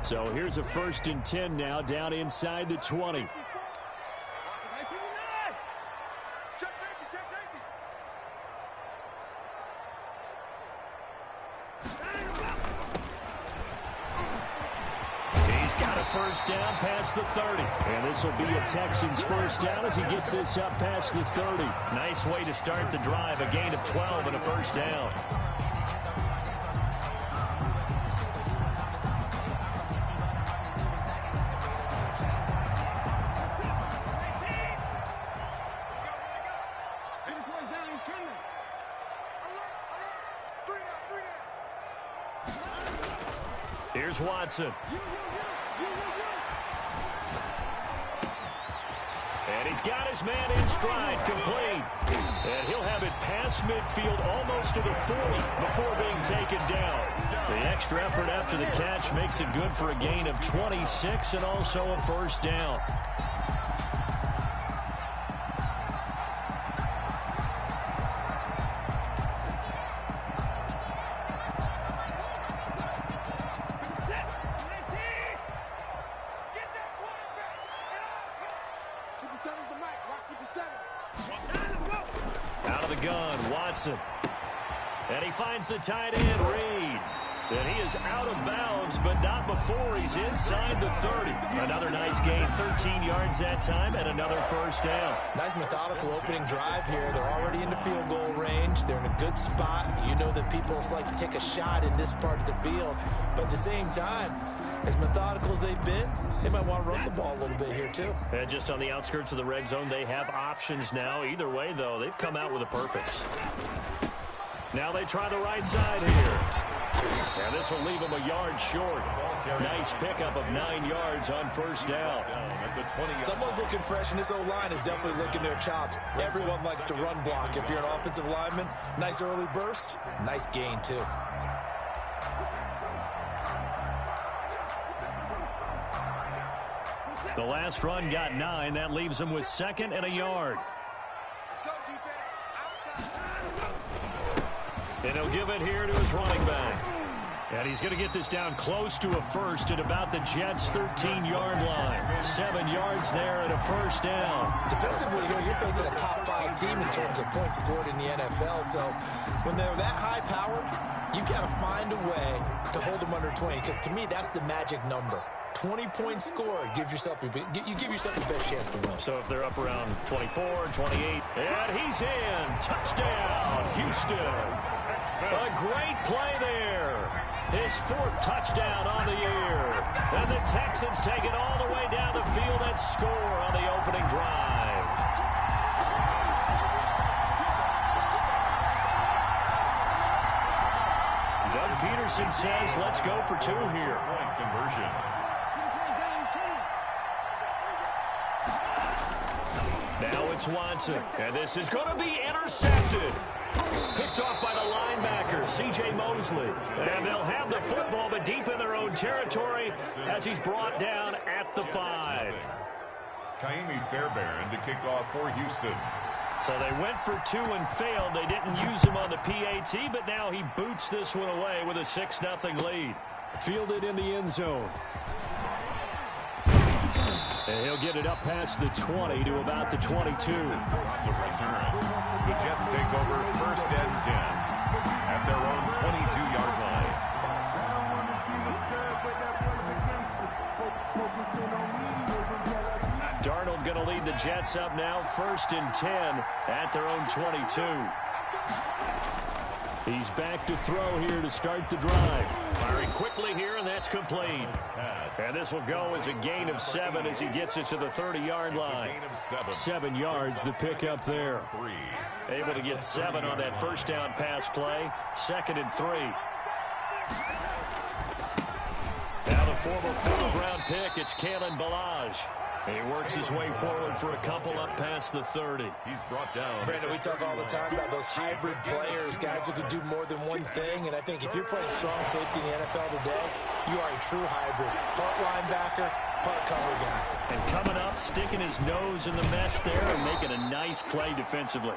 So here's a 1st and 10 now, down inside the 20. He's got a first down past the 30. And this will be a Texans first down as he gets this up past the 30. Nice way to start the drive, a gain of 12 and a first down. Here's Watson. And he's got his man in stride, complete. And he'll have it past midfield almost to the 40 before being taken down. The extra effort after the catch makes it good for a gain of 26 and also a first down. Out of the gun, Watson. And he finds the tight end, Reed. And he is out of bounds, but not before he's inside the 30. Another nice gain, 13 yards that time, and another first down. Nice methodical opening drive here. They're already in the field goal range. They're in a good spot. You know that people like to take a shot in this part of the field. But at the same time, as methodical as they've been, they might want to run the ball a little bit here, too. And just on the outskirts of the red zone, they have options now. Either way, though, they've come out with a purpose. Now they try the right side here. And this will leave him a yard short. Nice pickup of 9 yards on first down. Someone's looking fresh, and this O-line is definitely licking their chops. Everyone likes to run block. If you're an offensive lineman, nice early burst, nice gain, too. The last run got 9. That leaves him with 2nd and a yard. And he'll give it here to his running back. And he's going to get this down close to a first at about the Jets' 13-yard line. 7 yards there and a first down. Defensively, you're facing a top-5 team in terms of points scored in the NFL. So when they're that high-powered, you've got to find a way to hold them under 20. Because to me, that's the magic number. 20-point score, you give yourself the best chance to win. So if they're up around 24, 28, and he's in. Touchdown, Houston. A great play there. His 4th touchdown on the year. And the Texans take it all the way down the field and score on the opening drive. Doug Peterson says, let's go for 2 here. Conversion. Now it's Watson, and this is going to be intercepted. Picked off by the linebacker, C.J. Mosley. And they'll have the football, but deep in their own territory as he's brought down at the 5. Kaimi Fairbairn to kick off for Houston. So they went for 2 and failed. They didn't use him on the PAT, but now he boots this one away with a 6-0 lead. Fielded in the end zone. And he'll get it up past the 20 to about the 22. On the return, the Jets take over 1st and 10 at their own 22-yard line. Darnold going to lead the Jets up now, 1st and 10 at their own 22. He's back to throw here to start the drive. Firing quickly here, and that's complete. And this will go as a gain of 7 as he gets it to the 30-yard line. 7 yards, the pickup there. Able to get 7 on that first down pass play. 2nd and 3. Now the former 4th-round pick, it's Kalen Ballage. He works his way forward for a couple up past the 30. He's brought down. Brandon, we talk all the time about those hybrid players, guys who can do more than one thing. And I think if you're playing strong safety in the NFL today, you are a true hybrid. Part linebacker, part cover guy. And coming up, sticking his nose in the mess there and making a nice play defensively.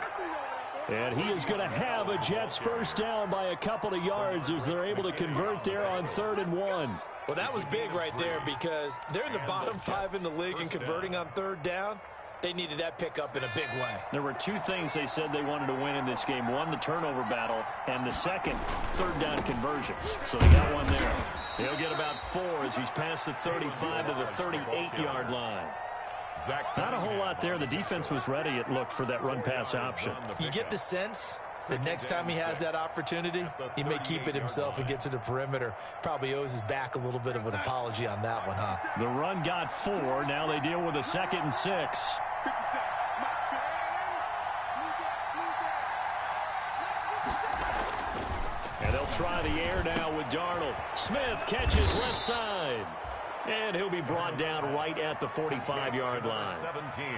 And he is going to have a Jets first down by a couple of yards as they're able to convert there on 3rd and 1. Well, that was big right there because they're in the bottom 5 in the league and converting on 3rd down. They needed that pickup in a big way. There were two things they said they wanted to win in this game. One, the turnover battle, and the second, 3rd down conversions. So they got one there. He'll get about 4 as he's past the 35 to the 38-yard line. Not a whole lot there. The defense was ready, it looked, for that run-pass option. You get the sense that next time he has that opportunity, he may keep it himself and get to the perimeter. Probably owes his back a little bit of an apology on that one, huh? The run got 4. Now they deal with a 2nd and 6. And they'll try the air now with Darnold. Smith catches left side. And he'll be brought down right at the 45-yard line.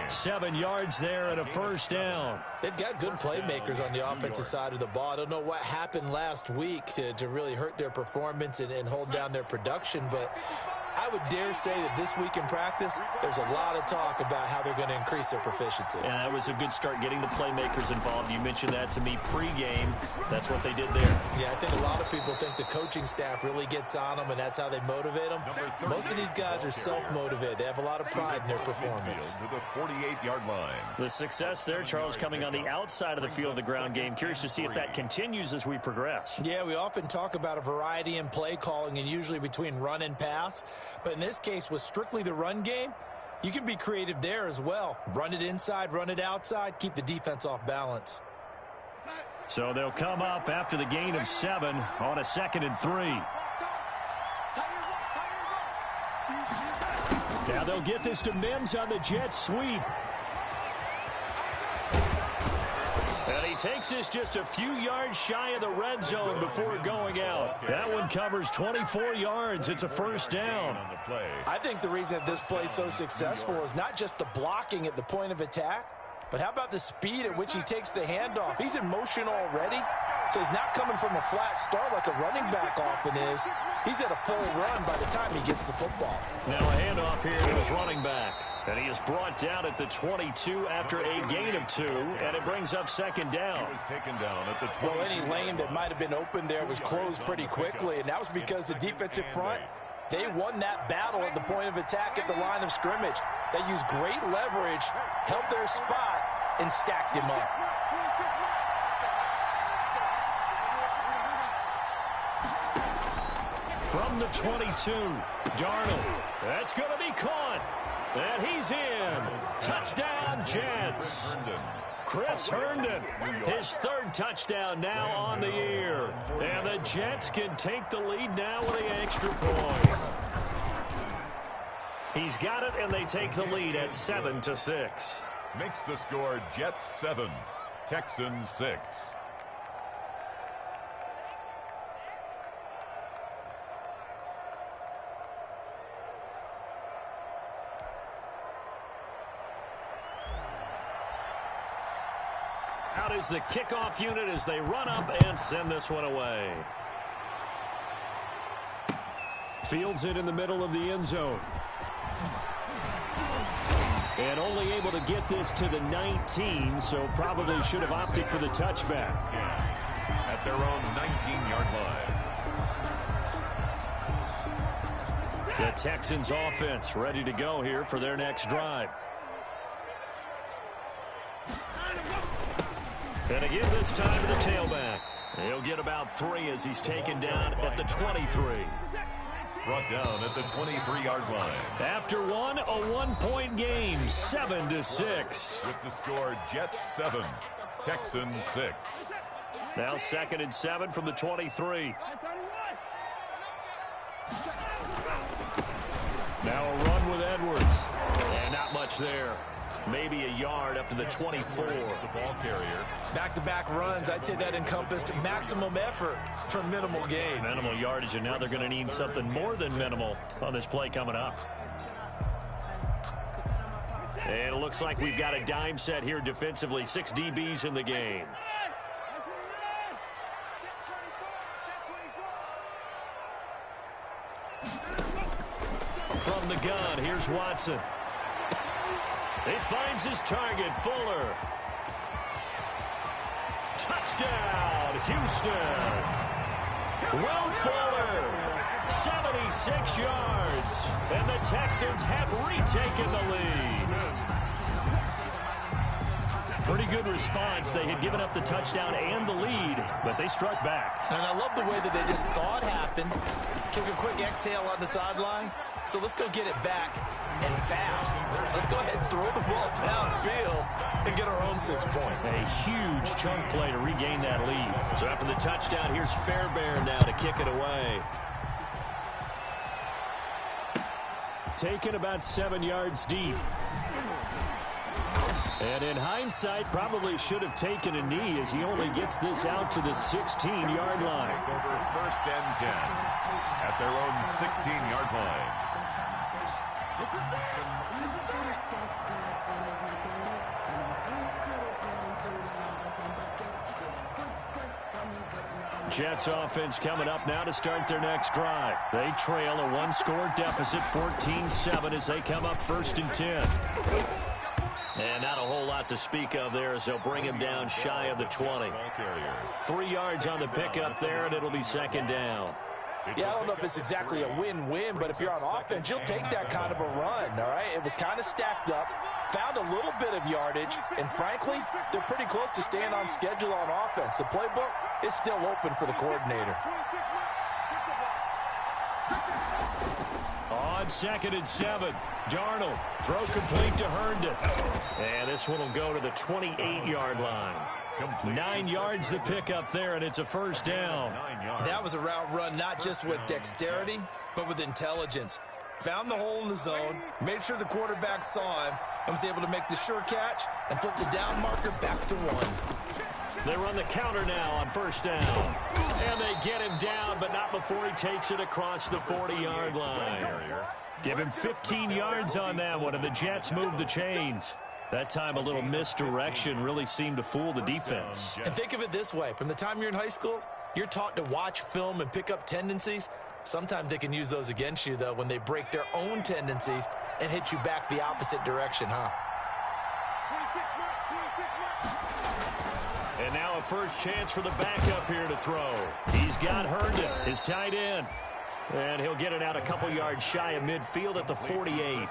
7 yards there and a first down. They've got good playmakers on the offensive side of the ball. I don't know what happened last week to really hurt their performance and hold down their production, but I would dare say that this week in practice, there's a lot of talk about how they're going to increase their proficiency. And that was a good start, getting the playmakers involved. You mentioned that to me pregame. That's what they did there. Yeah, I think a lot of people think the coaching staff really gets on them, and that's how they motivate them. Most of these guys are self-motivated. They have a lot of pride in their performance. To the 48-yard line. The success there, Charles, coming on the outside of the field of the ground game. Curious to see if that continues as we progress. Yeah, we often talk about a variety in play calling and usually between run and pass. But in this case, with strictly the run game, you can be creative there as well. Run it inside, run it outside, keep the defense off balance. So they'll come up after the gain of 7 on a 2nd and 3. Now they'll get this to Mims on the jet sweep. And he takes this just a few yards shy of the red zone before going out. That one covers 24 yards. It's a first down. I think the reason that this play is so successful is not just the blocking at the point of attack, but how about the speed at which he takes the handoff? He's in motion already, so he's not coming from a flat start like a running back often is. He's at a full run by the time he gets the football. Now a handoff here to his running back. And he is brought down at the 22 after a gain of 2, and it brings up 2nd down. He was taken down at the 22. Well, any lane that might have been open there was closed pretty quickly, and that was because the defensive front, they won that battle at the point of attack at the line of scrimmage. They used great leverage, held their spot, and stacked him up. From the 22, Darnold. That's going to be caught. And he's in. Touchdown, Jets. Chris Herndon, his 3rd touchdown now on the year. And the Jets can take the lead now with an extra point. He's got it, and they take the lead at 7-6. Makes the score Jets 7, Texans 6. Out is the kickoff unit as they run up and send this one away. Fields it in the middle of the end zone. And only able to get this to the 19, so probably should have opted for the touchback. At their own 19-yard line. The Texans offense ready to go here for their next drive. And again this time to the tailback. He'll get about 3 as he's taken down at the 23. Brought down at the 23-yard line. After one, a 1-point game, 7-6. With the score, Jets 7, Texans 6. Now 2nd and 7 from the 23. Now a run with Edwards. And not much there. Maybe a yard up to the 24. The ball carrier. Back-to-back runs, I'd say that encompassed maximum effort for minimal gain. Minimal yardage, and now they're going to need something more than minimal on this play coming up. And it looks like we've got a dime set here defensively. 6 DBs in the game. From the gun, here's Watson. He finds his target, Fuller. Touchdown, Houston. Will Fuller, 76 yards. And the Texans have retaken the lead. Pretty good response. They had given up the touchdown and the lead, but they struck back. And I love the way that they just saw it happen. Took a quick exhale on the sidelines. So let's go get it back and fast. Let's go ahead and throw the ball downfield and get our own 6 points. A huge chunk play to regain that lead. So after the touchdown, here's Fairbairn now to kick it away. Taken about 7 yards deep. And in hindsight, probably should have taken a knee as he only gets this out to the 16-yard line. Over 1st and 10 at their own 16-yard line. Jets offense coming up now to start their next drive. They trail a one-score deficit, 14-7, as they come up 1st and 10. And not a whole lot to speak of there as they'll bring him down shy of the 20. 3 yards on the pickup there, and it'll be 2nd down. Yeah, I don't know if it's exactly a win-win, but if you're on offense, you'll take that kind of a run, all right? It was kind of stacked up, found a little bit of yardage, and frankly, they're pretty close to staying on schedule on offense. The playbook is still open for the coordinator. On 2nd and 7, Darnold, throw complete to Herndon. And this one will go to the 28-yard line. 9 yards to pick up there, and it's a 1st down. That was a route run not just with dexterity, but with intelligence. Found the hole in the zone, made sure the quarterback saw him, and was able to make the sure catch and flip the down marker back to 1. They run the counter now on 1st down. And they get him down, but not before he takes it across the 40-yard line. Give him 15 yards on that one, and the Jets move the chains. That time a little misdirection really seemed to fool the defense. And think of it this way. From the time you're in high school, you're taught to watch film and pick up tendencies. Sometimes they can use those against you, though, when they break their own tendencies and hit you back the opposite direction, huh? And now a first chance for the backup here to throw. He's got Herndon, his tight end. And he'll get it out a couple yards shy of midfield at the 48.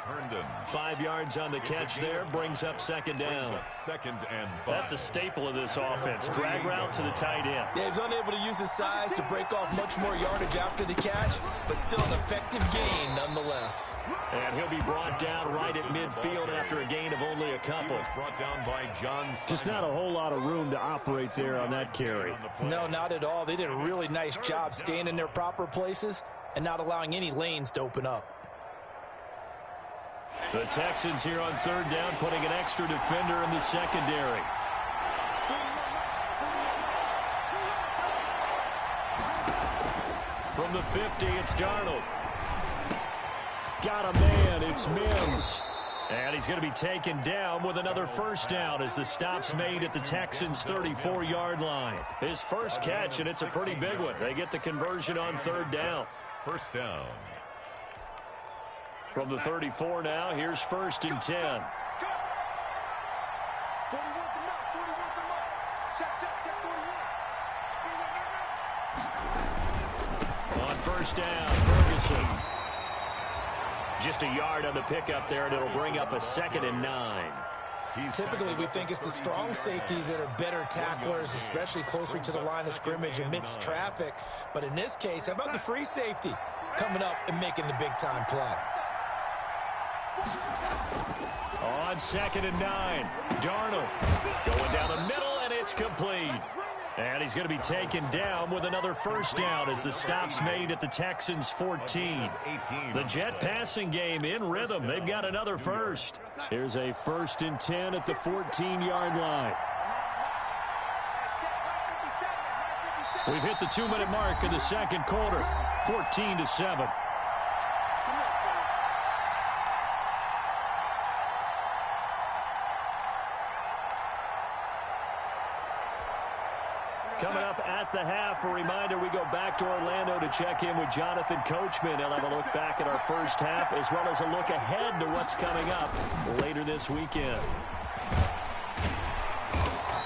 5 yards on the catch there, brings up 2nd down. 2nd and 5. That's a staple of this offense. Drag route to the tight end. Yeah, he's unable to use his size to break off much more yardage after the catch, but still an effective gain nonetheless. And he'll be brought down right at midfield after a gain of only a couple. Brought down by John. Just not a whole lot of room to operate there on that carry. No, not at all. They did a really nice job staying in their proper places and not allowing any lanes to open up. The Texans here on 3rd down, putting an extra defender in the secondary. From the 50, it's Darnold. Got a man, it's Mims. And he's going to be taken down with another 1st down as the stop's made at the Texans' 34-yard line. His first catch, and it's a pretty big one. They get the conversion on 3rd down. 1st down. From the 34 now, here's 1st and 10. On 1st down, Ferguson. Just a yard on the pickup there, and it'll bring up a 2nd and 9. Typically, we think it's the strong safeties that are better tacklers, especially closer to the line of scrimmage amidst traffic. But in this case, how about the free safety coming up and making the big-time play? On 2nd and 9, Darnold going down the middle, and it's complete. And he's going to be taken down with another 1st down as the stop's made at the Texans' 14. The Jet passing game in rhythm. They've got another 1st. Here's a 1st and 10 at the 14-yard line. We've hit the 2-minute mark in the 2nd quarter, 14-7. Coming up at the half, a reminder, we go back to Orlando to check in with Jonathan Coachman. He'll have a look back at our first half as well as a look ahead to what's coming up later this weekend.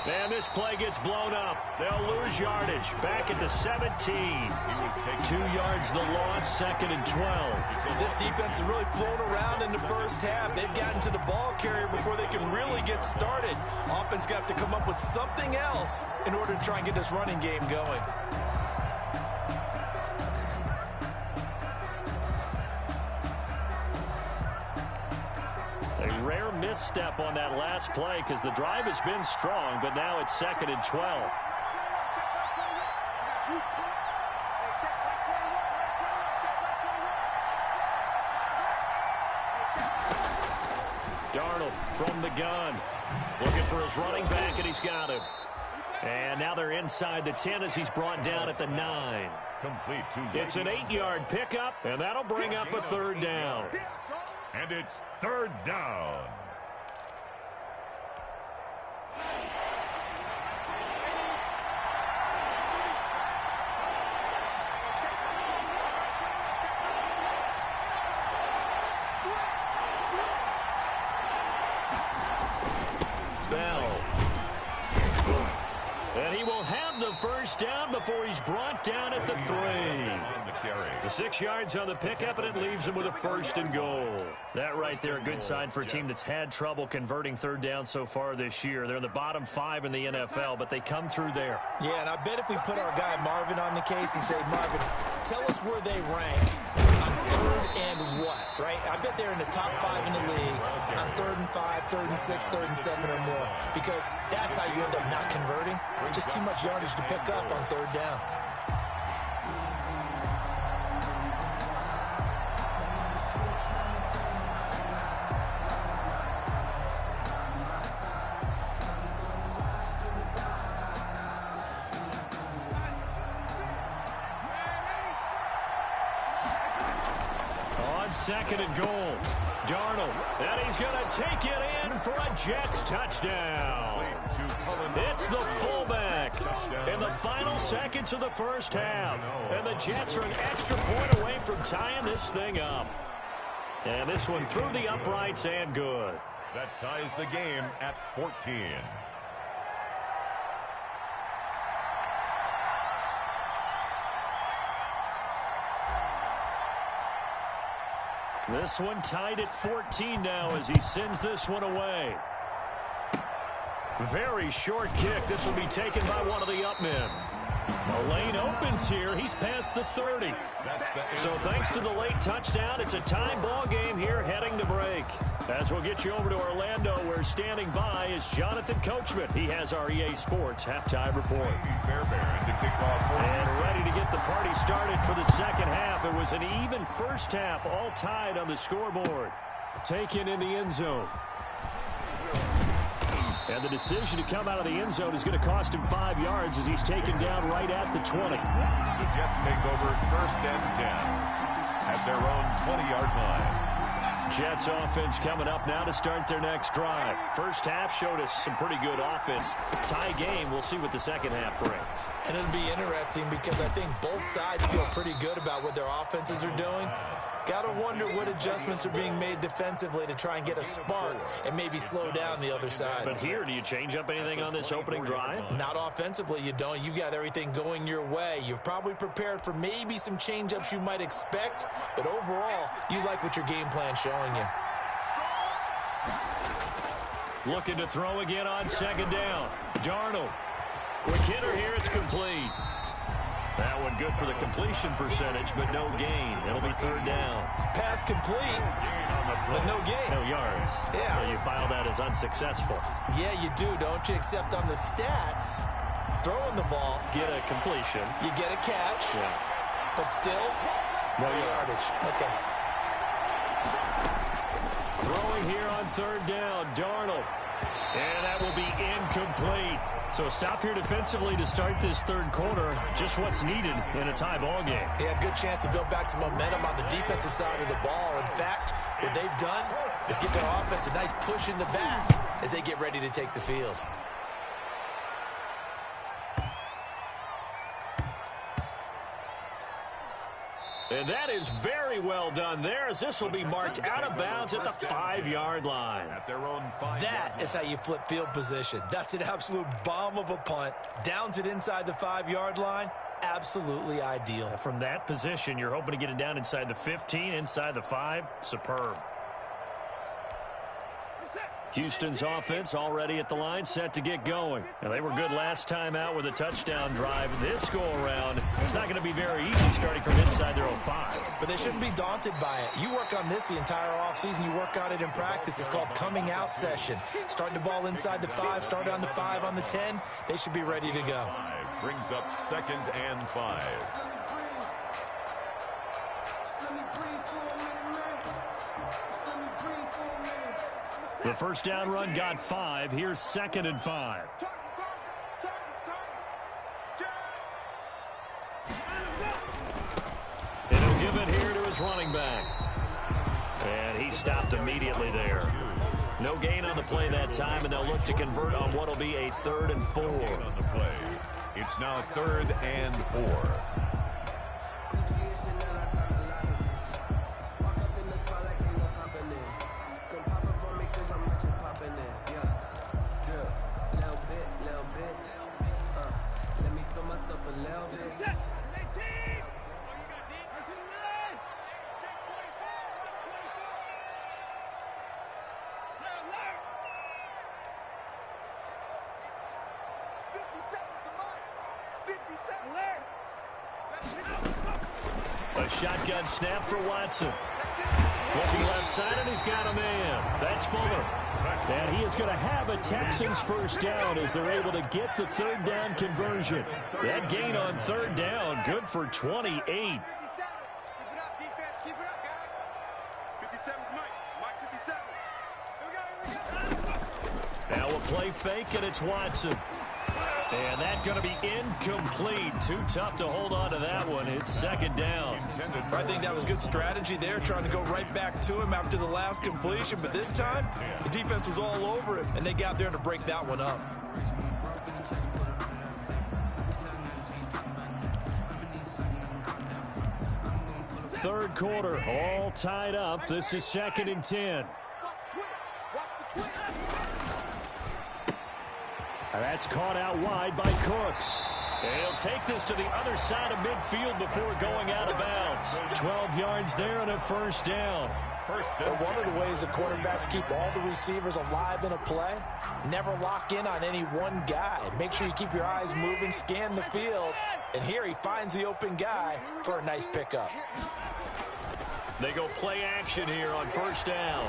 And this play gets blown up. They'll lose yardage. Back at the 17. 2 yards the loss, 2nd and 12. This defense is really flown around in the first half. They've gotten to the ball carrier before they can really get started. Offense going to have to come up with something else in order to try and get this running game going. A rare misstep on that last play because the drive has been strong, but now it's 2nd and 12. Darnold from the gun. Looking for his running back, and he's got him. And now they're inside the 10 as he's brought down at the 9. Complete to It's an 8-yard pickup, and that'll bring up a 3rd down. And it's 3rd down. And he will have the 1st down before he's brought down at the 3. The 6 yards on the pickup, and it leaves him with a 1st and goal. That right there, a good sign for a team that's had trouble converting 3rd down so far this year. They're in the bottom 5 in the NFL, but they come through there. Yeah, and I bet if we put our guy Marvin on the case and say, Marvin, tell us where they rank on 3rd and what, right? I bet they're in the top 5 in the league on 3rd and 5, 3rd and 6, 3rd and 7 or more, because that's how you end up not converting. Just too much yardage to pick up on 3rd down. On 2nd and goal, Darnold, and he's going to take it in for a Jets touchdown. It's the fullback in the final seconds of the first half. And the Jets are an extra point away from tying this thing up. And this one through the uprights and good. That ties the game at 14. This one tied at 14 now as he sends this one away. Very short kick. This will be taken by one of the up men. The lane opens here. He's past the 30. So thanks to the late touchdown, it's a tie ball game here heading to break. As we'll get you over to Orlando, where standing by is Jonathan Coachman. He has our EA Sports halftime report. And ready to get the party started for the second half. It was an even first half, all tied on the scoreboard. Taken in the end zone. And the decision to come out of the end zone is going to cost him 5 yards as he's taken down right at the 20. The Jets take over 1st and 10 at their own 20-yard line. Jets offense coming up now to start their next drive. First half showed us some pretty good offense. Tie game, we'll see what the second half brings. And it'll be interesting because I think both sides feel pretty good about what their offenses are doing. Got to wonder what adjustments are being made defensively to try and get a spark and maybe slow down the other side. But here, do you change up anything on this opening drive? Not offensively, you don't. You got everything going your way. You've probably prepared for maybe some change-ups you might expect, but overall, you like what your game plan's showing you. Looking to throw again on 2nd down. Darnold. Quick hitter here, it's complete. That one good for the completion percentage, but no gain. It'll be 3rd down. Pass complete, but no gain. No yards. Yeah. So you file that as unsuccessful. Yeah, you do, don't you? Except on the stats, throwing the ball. Get a completion. You get a catch. Yeah. But still, no yardage. Okay. Throwing here on 3rd down, Darnold. And that will be incomplete. So a stop here defensively to start this 3rd quarter. Just what's needed in a tie ball game. Yeah, good chance to build back some momentum on the defensive side of the ball. In fact, what they've done is give their offense a nice push in the back as they get ready to take the field. And that is very well done there, as this will be marked out of bounds at the 5-yard line. At their own 5-yard That is how you flip field position. That's an absolute bomb of a punt. Downs it inside the 5-yard line. Absolutely ideal. From that position, you're hoping to get it down inside the 15, inside the 5. Superb. Houston's offense already at the line, set to get going. Now, they were good last time out with a touchdown drive. This go-around, it's not going to be very easy starting from inside their own 5. But they shouldn't be daunted by it. You work on this the entire offseason. You work on it in practice. It's called coming out session. Starting the ball inside the 5, start on the 5 on the 10. They should be ready to go. brings up 2nd and 5. The first down run got 5. Here's 2nd and 5. And he'll give it here to his running back. And he stopped immediately there. No gain on the play that time, and they'll look to convert on what will be a 3rd and 4. On the play. It's now 3rd and 4. A shotgun snap for Watson. Looking left side, and he's got a man. That's Fuller. And he is going to have a Texans first down as they're able to get the 3rd down conversion. That gain on 3rd down, good for 28. Now a play fake, and it's Watson. And that's going to be incomplete. Too tough to hold on to that one. It's 2nd down. I think that was good strategy there, trying to go right back to him after the last completion. But this time, the defense was all over him, and they got there to break that one up. Third quarter, all tied up. This is 2nd and 10. That's caught out wide by Cooks. And he'll take this to the other side of midfield before going out of bounds. 12 yards there and a first down. One of the ways the quarterbacks keep all the receivers alive in a play, never lock in on any one guy. Make sure you keep your eyes moving, scan the field. And here he finds the open guy for a nice pickup. They go play action here on first down.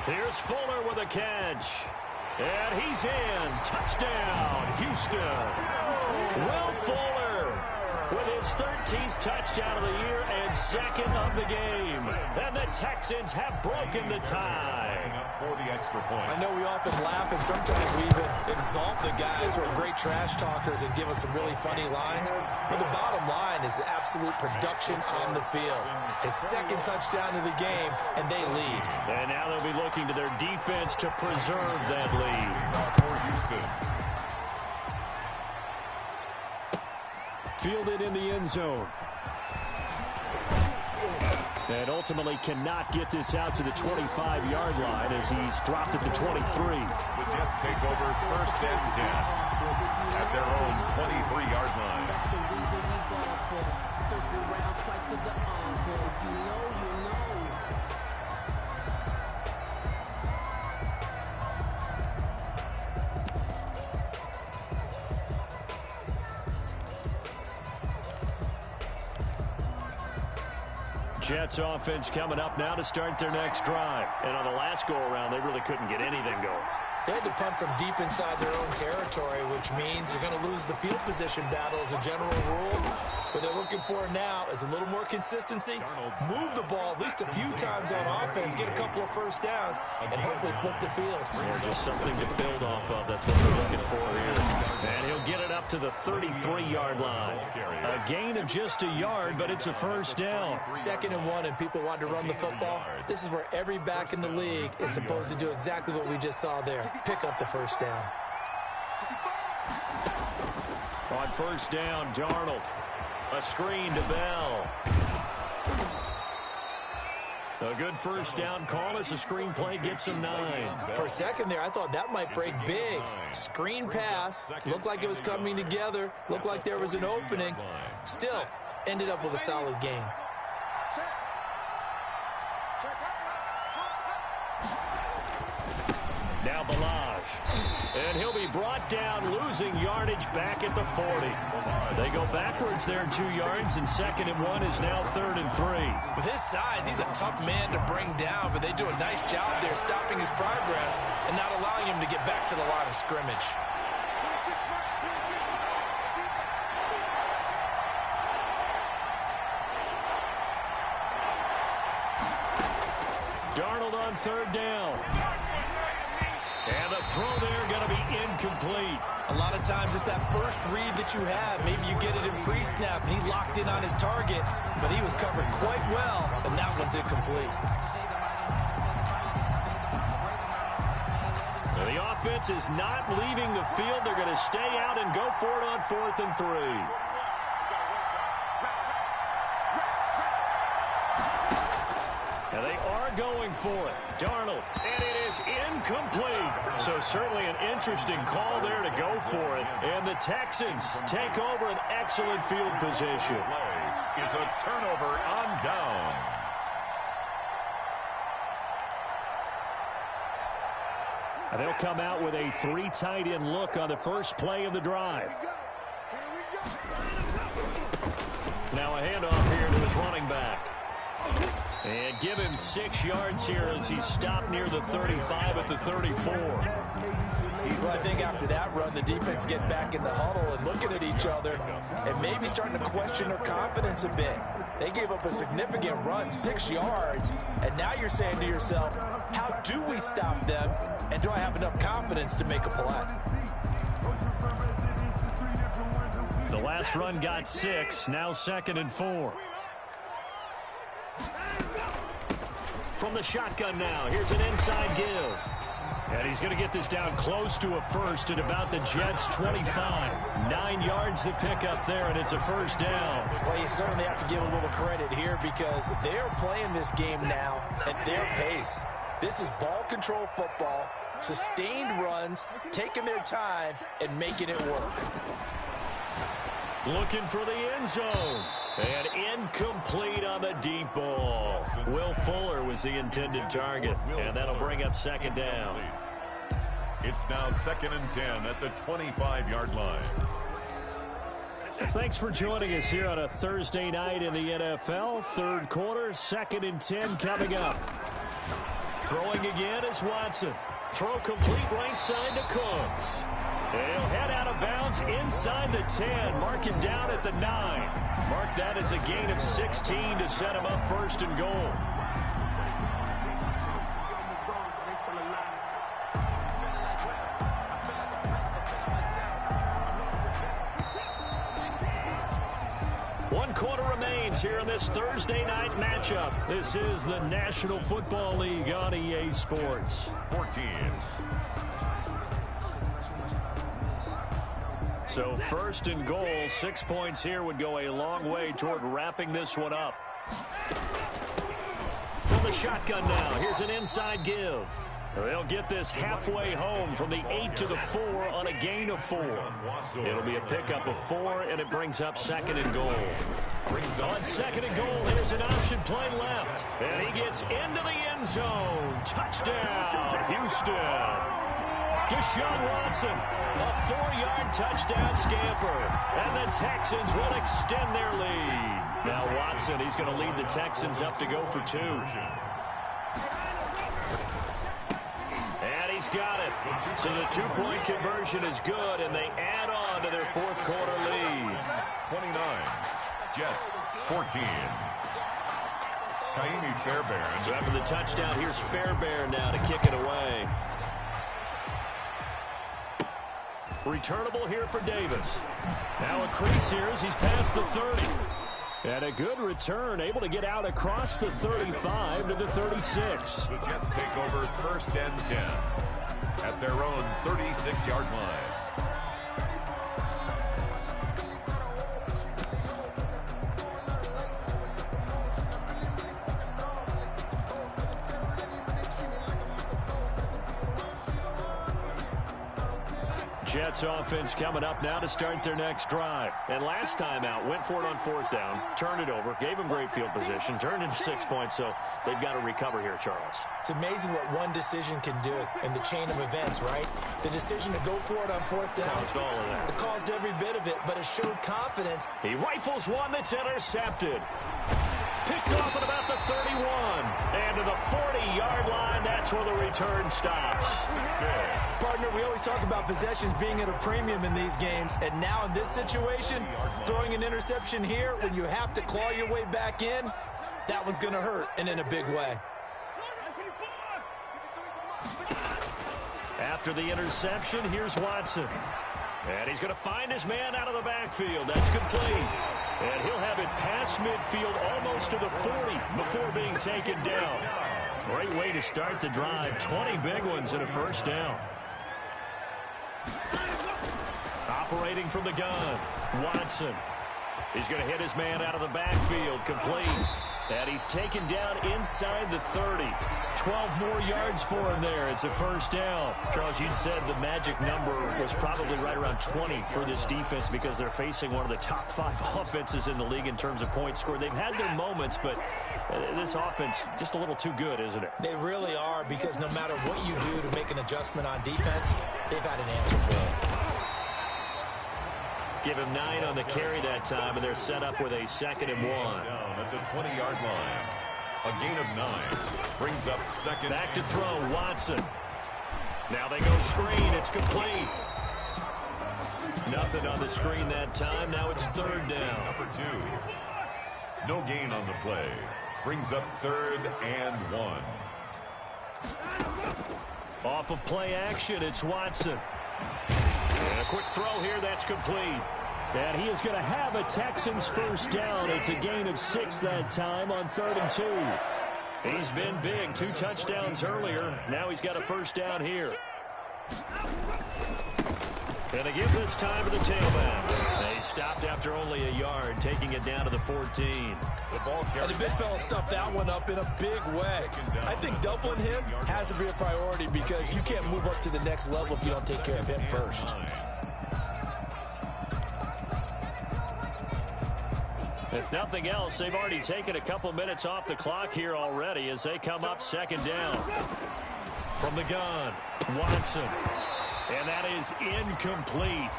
Here's Fuller with a catch. And he's in. Touchdown, Houston. Will Fuller with his 13th touchdown of the year and 2nd of the game. And the Texans have broken the tie. For the extra point. I know we often laugh, and sometimes we even exalt the guys who are great trash talkers and give us some really funny lines. But the bottom line is the absolute production on the field. His 2nd touchdown of the game, and they lead. And now they'll be looking to their defense to preserve that lead. For Houston. Fielded in the end zone. And ultimately cannot get this out to the 25-yard line as he's dropped at the 23. The Jets take over 1st and 10 at their own 23-yard line. Jets offense coming up now to start their next drive. And on the last go-around, they really couldn't get anything going. They had to punt from deep inside their own territory, which means you're going to lose the field position battle as a general rule. What they're looking for now is a little more consistency, move the ball at least a few times on offense, get a couple of first downs, and hopefully flip the field. Or just something to build off of. That's what they're looking for here. And he'll get it up to the 33-yard line. A gain of just a yard, but it's a first down. 2nd and 1, and people want to run the football. This is where every back in the league is supposed to do exactly what we just saw there. Pick up the first down. On first down, Darnold. A screen to Bell. A good first down call as the screen play gets him 9. For a second there, I thought that might break big. Screen pass. Looked like it was coming together. Looked like there was an opening. Still, ended up with a solid game. Now Balaj. And he'll be brought down, losing yardage back at the 40. They go backwards there 2 yards, and 2nd and 1 is now 3rd and 3. With his size, he's a tough man to bring down, but they do a nice job there stopping his progress and not allowing him to get back to the line of scrimmage. Darnold on 3rd down. And the throw there going to be incomplete. A lot of times it's that first read that you have. Maybe you get it in pre-snap, and he locked in on his target, but he was covered quite well, and that one's incomplete. So the offense is not leaving the field. They're going to stay out and go for it on 4th and 3. And they are going for it. Darnold, and it is incomplete. So certainly an interesting call there to go for it. And the Texans take over an excellent field position. Is a turnover on downs. And they'll come out with a 3 tight end look on the first play of the drive. Now a handoff here to his running back. And give him 6 yards here as he's stopped near the 35 at the 34. Well, I think after that run, the defense is getting back in the huddle and looking at each other and maybe starting to question their confidence a bit. They gave up a significant run, 6 yards, and now you're saying to yourself, how do we stop them, and do I have enough confidence to make a play? The last run got 6, now 2nd and 4. From the shotgun now, here's an inside give. And he's going to get this down close to a first at about the Jets' 25. 9 yards to pick up there, and it's a first down. Well, you certainly have to give a little credit here because they're playing this game now at their pace. This is ball control football, sustained runs, taking their time, and making it work. Looking for the end zone. And incomplete on the deep ball. Will Fuller was the intended target. And that'll bring up 2nd down. It's now 2nd and 10 at the 25-yard line. Thanks for joining us here on a Thursday night in the NFL. 3rd quarter, 2nd and 10 coming up. Throwing again is Watson. Throw complete right side to Cooks. He'll head out of bounds inside the 10. Mark him down at the 9. Mark that as a gain of 16 to set him up 1st and goal. One quarter remains here in this Thursday night matchup. This is the National Football League on EA Sports. 14. So 1st and goal, 6 points here would go a long way toward wrapping this one up. From the shotgun now, here's an inside give. They'll get this halfway home from the 8 to the 4 on a gain of 4. It'll be a pickup of 4, and it brings up 2nd and goal. On 2nd and goal, here's an option play left. And he gets into the end zone. Touchdown, Houston. Deshaun Watson, a 4-yard touchdown scamper. And the Texans will extend their lead. Now Watson, he's going to lead the Texans up to go for 2. And he's got it. So the 2-point conversion is good, and they add on to their 4th quarter lead. 29, Jets 14. Kaimi Fairbairn. So after the touchdown, here's Fairbairn now to kick it away. Returnable here for Davis. Now a crease here as he's past the 30. And a good return, able to get out across the 35 to the 36. The Jets take over 1st and 10 at their own 36-yard line. Jets offense coming up now to start their next drive. And last time out, went for it on 4th down, turned it over, gave them great field position, turned into 6 points, so they've got to recover here, Charles. It's amazing what one decision can do in the chain of events, right? The decision to go for it on 4th down. Caused all of that. It caused every bit of it, but it showed confidence. He rifles one that's intercepted. Picked off at about the 31. And to the 40-yard line, that's where the return stops. Partner, we always talk about possessions being at a premium in these games, and now in this situation, throwing an interception here when you have to claw your way back in, that one's going to hurt, and in a big way. After the interception, here's Watson. And he's going to find his man out of the backfield. That's complete. And he'll have it past midfield almost to the 40 before being taken down. Great way to start the drive. 20 big ones and a first down. Operating from the gun, Watson. He's going to hit his man out of the backfield. Complete. And he's taken down inside the 30. 12 more yards for him there. It's a first down. Charles, you said the magic number was probably right around 20 for this defense because they're facing one of the top 5 offenses in the league in terms of points scored. They've had their moments, but this offense just a little too good, isn't it? They really are, because no matter what you do to make an adjustment on defense, they've had an answer for it. Give him 9 on the carry that time, and they're set up with a 2nd and 1. Down at the 20-yard line. A gain of 9 brings up 2nd. Back to throw, Watson. Now they go screen. It's complete. Nothing on the screen that time. Now it's 3rd down. Number 2. No gain on the play. Brings up 3rd and 1. Off of play action, it's Watson. And a quick throw here, that's complete. And he is going to have a Texans first down. It's a gain of 6 that time on 3rd and 2. He's been big. 2 touchdowns earlier. Now he's got a first down here. And they give this time to the tailback. They stopped after only a yard, taking it down to the 14. And the big fella stuffed that one up in a big way. I think doubling him has to be a priority because you can't move up to the next level if you don't take care of him first. If nothing else, they've already taken a couple minutes off the clock here already as they come up 2nd down. From the gun, Watson. And that is incomplete.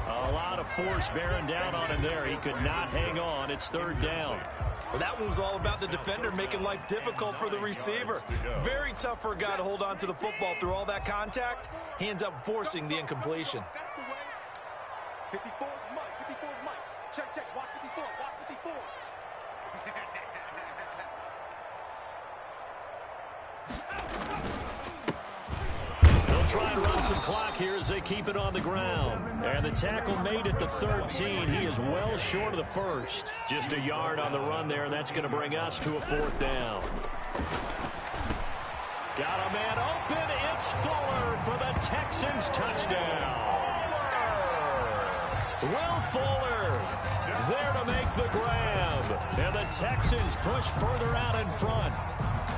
A lot of force bearing down on him there. He could not hang on. It's 3rd down. Well, that one was all about the defender making life difficult for the receiver. Very tough for a guy to hold on to the football through all that contact. He ends up forcing the incompletion. 54 is Mike. 54 is Mike. Check. Watch 54. Watch 54. They'll try and run some clock here as they keep it on the ground. And the tackle made at the 13. He is well short of the first. Just a yard on the run there, and that's going to bring us to a 4th down. Got a man open. It's Fuller for the Texans touchdown. Will Fuller there to make the grab. And the Texans push further out in front.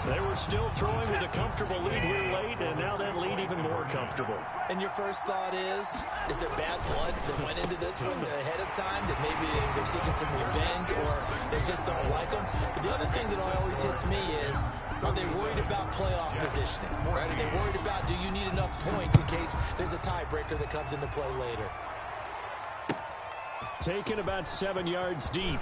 They were still throwing with a comfortable lead here late, and now that lead even more comfortable. And your first thought is there bad blood that went into this one ahead of time, that maybe they're seeking some revenge or they just don't like them? But the other thing that always hits me is, are they worried about playoff positioning? Right? Are they worried about, do you need enough points in case there's a tiebreaker that comes into play later? Taken about 7 yards deep.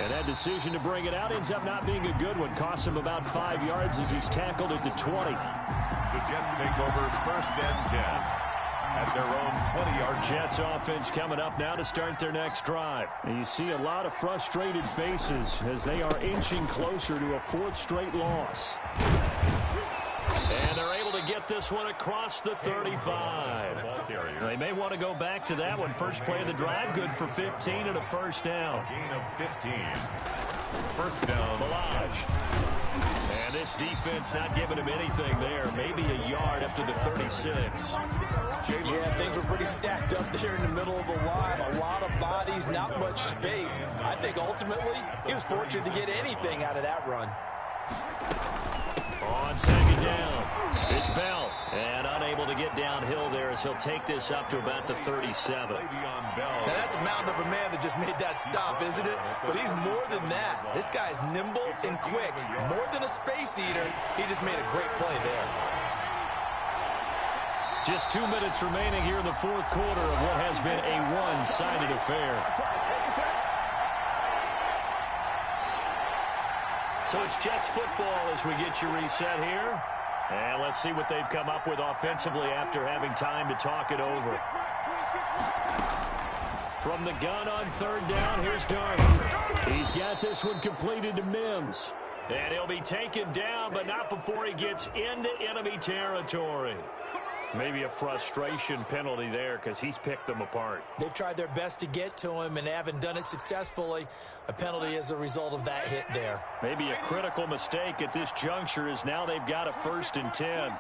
And that decision to bring it out ends up not being a good one. Costs him about 5 yards as he's tackled at the 20. The Jets take over 1st and 10 at their own 20-yard. Jets offense coming up now to start their next drive. And you see a lot of frustrated faces as they are inching closer to a 4th straight loss. And they're able to get this one across the 35. They may want to go back to that one. First play of the drive, good for 15 and a first down. Gain of 15. First down. Balaj. And this defense not giving him anything there. Maybe a yard up to the 36. Yeah, things were pretty stacked up there in the middle of the line. A lot of bodies, not much space. I think ultimately he was fortunate to get anything out of that run. On second down, it's Bell. And unable to get downhill there as he'll take this up to about the 37. Now that's a mountain of a man that just made that stop, isn't it? But he's more than that. This guy's nimble and quick. More than a space eater. He just made a great play there. Just 2 minutes remaining here in the fourth quarter of what has been a one-sided affair. So it's Jets football as we get you reset here. And let's see what they've come up with offensively after having time to talk it over. From the gun on third down, here's Darnold. He's got this one completed to Mims. And he'll be taken down, but not before he gets into enemy territory. Maybe a frustration penalty there because he's picked them apart. They've tried their best to get to him and haven't done it successfully. A penalty as a result of that hit there. Maybe a critical mistake at this juncture is now they've got a 1st and 10.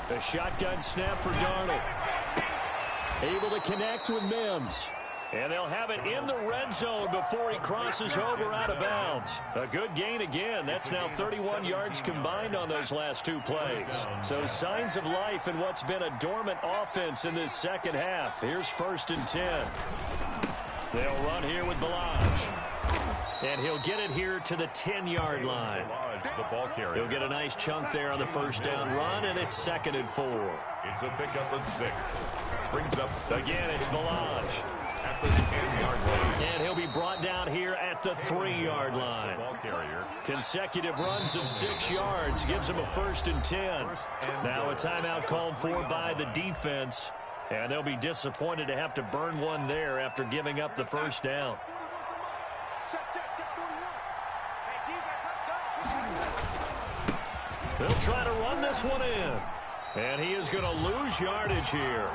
The shotgun snap for Darnold. Able to connect with Mims. And they'll have it in the red zone before he crosses over out of bounds. A good gain again. That's now 31 yards combined on those last 2 plays. So signs of life in what's been a dormant offense in this second half. Here's 1st and 10. They'll run here with Balaj. And he'll get it here to the 10-yard line. He'll get a nice chunk there on the first down run, and it's 2nd and 4. It's a pickup of 6. Brings up again, it's Balaj. At the 10-yard line. And he'll be brought down here at the 3-yard line. Consecutive runs of 6 yards gives him a 1st and 10. Now a timeout called for by the defense. And they'll be disappointed to have to burn one there after giving up the first down. They'll try to run this one in. And he is going to lose yardage here.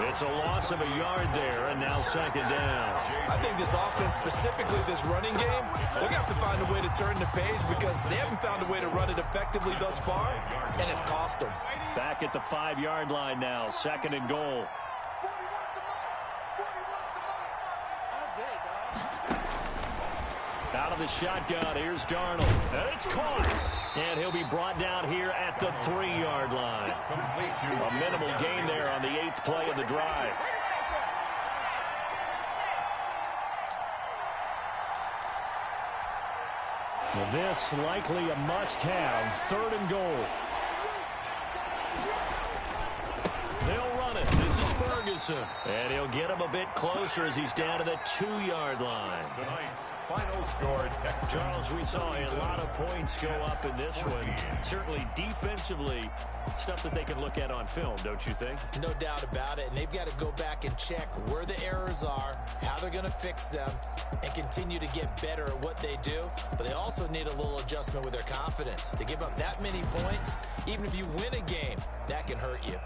It's a loss of a yard there, and now 2nd down. I think this offense, specifically this running game, they're going to have to find a way to turn the page because they haven't found a way to run it effectively thus far, and it's cost them. Back at the 5-yard line now, 2nd and goal. Out of the shotgun, here's Darnold. And it's caught. And he'll be brought down here at the 3-yard line. A minimal gain there on the 8th play of the drive. Well, this likely a must-have. 3rd and goal. They'll run it. This is Ferguson. And he'll get him a bit closer as he's down to the 2-yard line. Tonight's final score, Texans. Charles, we saw a lot of points go up in this one. Certainly defensively, stuff that they can look at on film, don't you think? No doubt about it. And they've got to go back and check where the errors are, how they're going to fix them, and continue to get better at what they do. But they also need a little adjustment with their confidence. To give up that many points, even if you win a game, that can hurt you.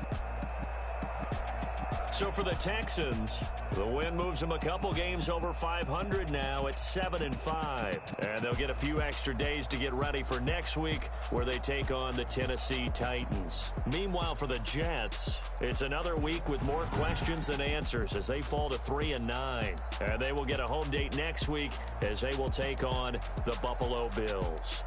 So for the Texans, the win moves them a couple games over 500 now at 7-5. And they'll get a few extra days to get ready for next week where they take on the Tennessee Titans. Meanwhile, for the Jets, it's another week with more questions than answers as they fall to 3-9. And they will get a home date next week as they will take on the Buffalo Bills.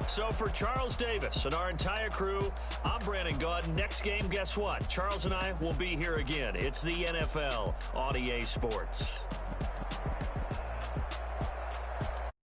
So for Charles Davis and our entire crew, I'm Brandon Gaudin. Next game, guess what? Charles and I will be here again. It's the NFL on EA Sports.